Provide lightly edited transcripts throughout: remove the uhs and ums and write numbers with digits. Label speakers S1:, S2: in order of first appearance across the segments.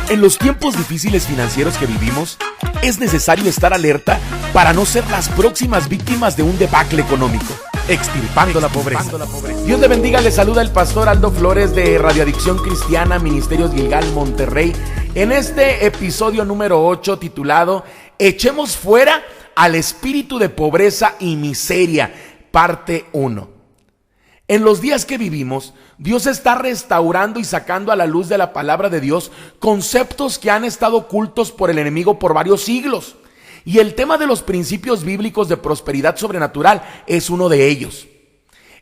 S1: En los tiempos difíciles financieros que vivimos, es necesario estar alerta para no ser las próximas víctimas de un debacle económico, extirpando la pobreza. Dios le bendiga, le saluda el pastor Aldo Flores de Radio Adicción Cristiana, Ministerios Gilgal, Monterrey, en este episodio número 8 titulado Echemos fuera al espíritu de pobreza y miseria, parte 1. En los días que vivimos, Dios está restaurando y sacando a la luz de la palabra de Dios conceptos que han estado ocultos por el enemigo por varios siglos. Y el tema de los principios bíblicos de prosperidad sobrenatural es uno de ellos.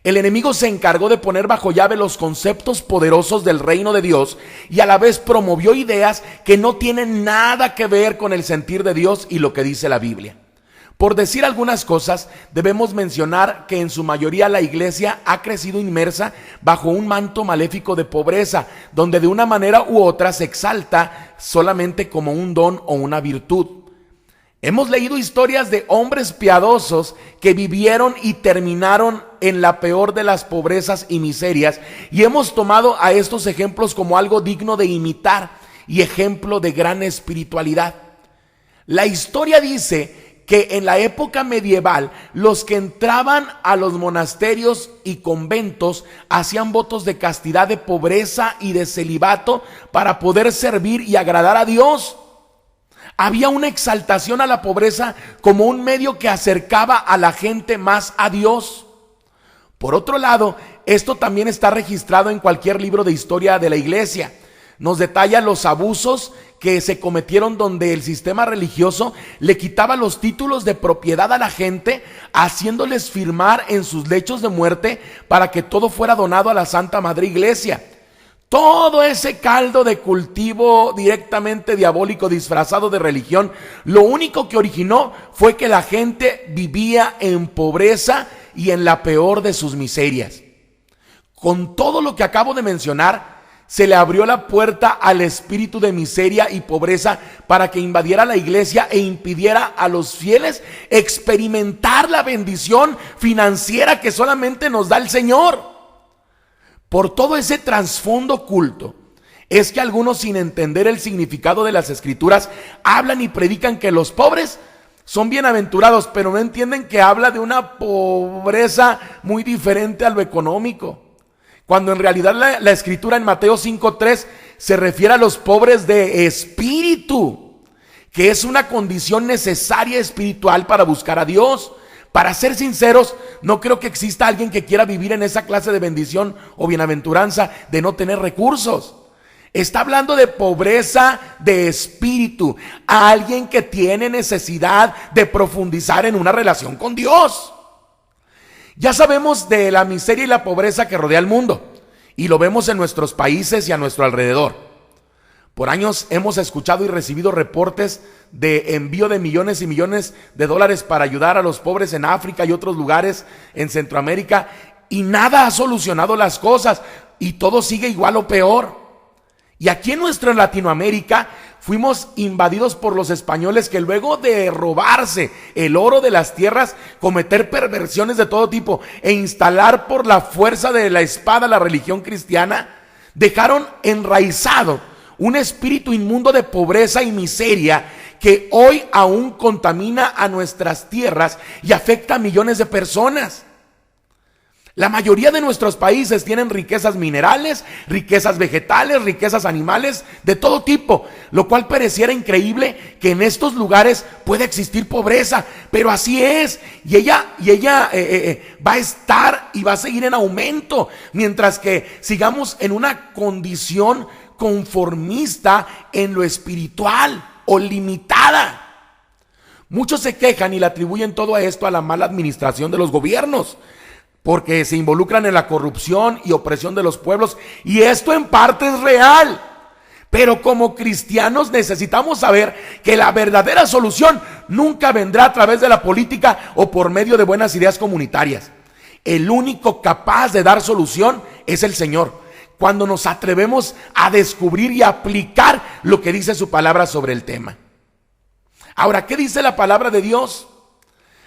S1: El enemigo se encargó de poner bajo llave los conceptos poderosos del reino de Dios y a la vez promovió ideas que no tienen nada que ver con el sentir de Dios y lo que dice la Biblia. Por decir algunas cosas, debemos mencionar que en su mayoría la iglesia ha crecido inmersa bajo un manto maléfico de pobreza, donde de una manera u otra se exalta solamente como un don o una virtud. Hemos leído historias de hombres piadosos que vivieron y terminaron en la peor de las pobrezas y miserias, y hemos tomado a estos ejemplos como algo digno de imitar y ejemplo de gran espiritualidad. La historia dice que en la época medieval los que entraban a los monasterios y conventos hacían votos de castidad, de pobreza y de celibato para poder servir y agradar a Dios. Había una exaltación a la pobreza como un medio que acercaba a la gente más a Dios. Por otro lado, esto también está registrado en cualquier libro de historia de la iglesia. Nos detalla los abusos que se cometieron donde el sistema religioso le quitaba los títulos de propiedad a la gente, haciéndoles firmar en sus lechos de muerte para que todo fuera donado a la Santa Madre Iglesia. Todo ese caldo de cultivo directamente diabólico disfrazado de religión, lo único que originó fue que la gente vivía en pobreza y en la peor de sus miserias. Con todo lo que acabo de mencionar, se le abrió la puerta al espíritu de miseria y pobreza para que invadiera la iglesia e impidiera a los fieles experimentar la bendición financiera que solamente nos da el Señor. Por todo ese trasfondo oculto, es que algunos, sin entender el significado de las escrituras, hablan y predican que los pobres son bienaventurados, pero no entienden que habla de una pobreza muy diferente a lo económico. Cuando en realidad la escritura en Mateo 5:3 se refiere a los pobres de espíritu, que es una condición necesaria espiritual para buscar a Dios. Para ser sinceros, no creo que exista alguien que quiera vivir en esa clase de bendición o bienaventuranza de no tener recursos. Está hablando de pobreza de espíritu, a alguien que tiene necesidad de profundizar en una relación con Dios. Ya sabemos de la miseria y la pobreza que rodea el mundo, y lo vemos en nuestros países y a nuestro alrededor. Por años hemos escuchado y recibido reportes de envío de millones y millones de dólares para ayudar a los pobres en África y otros lugares en Centroamérica, y nada ha solucionado las cosas, y todo sigue igual o peor. Y aquí en nuestra Latinoamérica fuimos invadidos por los españoles que luego de robarse el oro de las tierras, cometer perversiones de todo tipo e instalar por la fuerza de la espada la religión cristiana, dejaron enraizado un espíritu inmundo de pobreza y miseria que hoy aún contamina a nuestras tierras y afecta a millones de personas. La mayoría de nuestros países tienen riquezas minerales, riquezas vegetales, riquezas animales de todo tipo, lo cual pareciera increíble que en estos lugares pueda existir pobreza, pero así es, y ella va a estar y va a seguir en aumento, mientras que sigamos en una condición conformista en lo espiritual o limitada. Muchos se quejan y le atribuyen todo esto a la mala administración de los gobiernos, porque se involucran en la corrupción y opresión de los pueblos, y esto en parte es real. Pero como cristianos necesitamos saber que la verdadera solución nunca vendrá a través de la política o por medio de buenas ideas comunitarias. El único capaz de dar solución es el Señor, cuando nos atrevemos a descubrir y aplicar lo que dice su palabra sobre el tema. Ahora, ¿qué dice la palabra de Dios?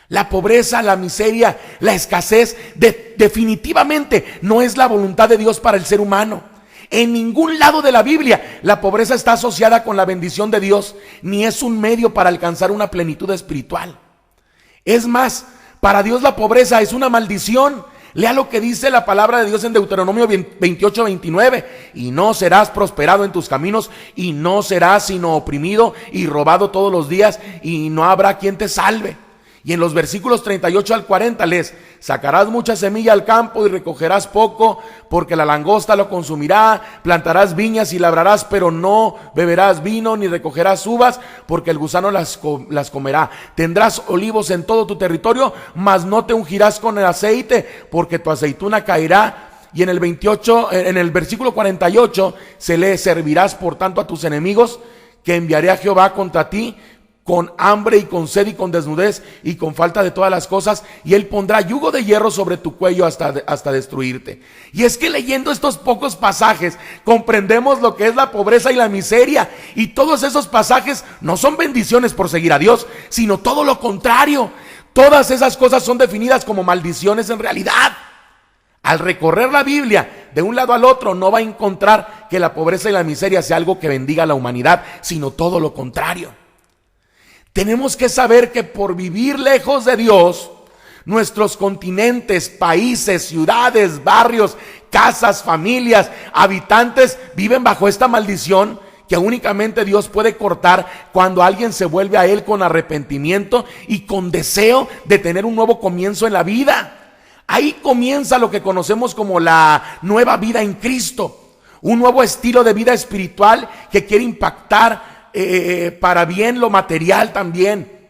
S1: La pobreza, la miseria, la escasez definitivamente no es la voluntad de Dios para el ser humano. En ningún lado de la Biblia la pobreza está asociada con la bendición de Dios, ni es un medio para alcanzar una plenitud espiritual. Es más, para Dios la pobreza es una maldición. Lea lo que dice la palabra de Dios en Deuteronomio 28:29. Y no serás prosperado en tus caminos, y no serás sino oprimido y robado todos los días, y no habrá quien te salve. Y en los versículos 38 al 40 lees: sacarás mucha semilla al campo y recogerás poco, porque la langosta lo consumirá. Plantarás viñas y labrarás, pero no beberás vino ni recogerás uvas, porque el gusano las comerá. Tendrás olivos en todo tu territorio, mas no te ungirás con el aceite, porque tu aceituna caerá. Y en el versículo 48 se lee: servirás por tanto a tus enemigos, que enviaré a Jehová contra ti, con hambre y con sed y con desnudez y con falta de todas las cosas, y él pondrá yugo de hierro sobre tu cuello hasta destruirte. Y es que leyendo estos pocos pasajes comprendemos lo que es la pobreza y la miseria, y todos esos pasajes no son bendiciones por seguir a Dios, sino todo lo contrario. Todas esas cosas son definidas como maldiciones en realidad. Al recorrer la Biblia de un lado al otro, no va a encontrar que la pobreza y la miseria sea algo que bendiga a la humanidad, sino todo lo contrario. Tenemos que saber que por vivir lejos de Dios, nuestros continentes, países, ciudades, barrios, casas, familias, habitantes viven bajo esta maldición que únicamente Dios puede cortar cuando alguien se vuelve a Él con arrepentimiento y con deseo de tener un nuevo comienzo en la vida. Ahí comienza lo que conocemos como la nueva vida en Cristo, un nuevo estilo de vida espiritual que quiere impactar para bien lo material también.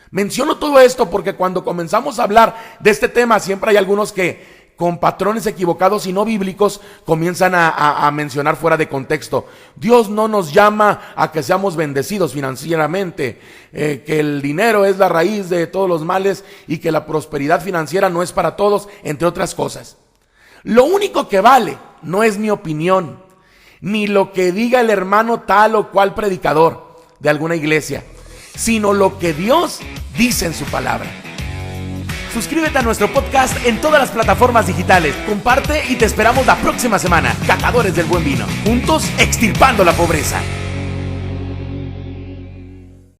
S1: Menciono todo esto porque cuando comenzamos a hablar de este tema, siempre hay algunos que con patrones equivocados y no bíblicos comienzan a mencionar fuera de contexto: Dios no nos llama a que seamos bendecidos financieramente, que el dinero es la raíz de todos los males y que la prosperidad financiera no es para todos, entre otras cosas. Lo único que vale no es mi opinión, ni lo que diga el hermano tal o cual predicador de alguna iglesia, sino lo que Dios dice en su palabra. Suscríbete a nuestro podcast en todas las plataformas digitales, comparte y te esperamos la próxima semana. Catadores del Buen Vino, juntos extirpando la pobreza.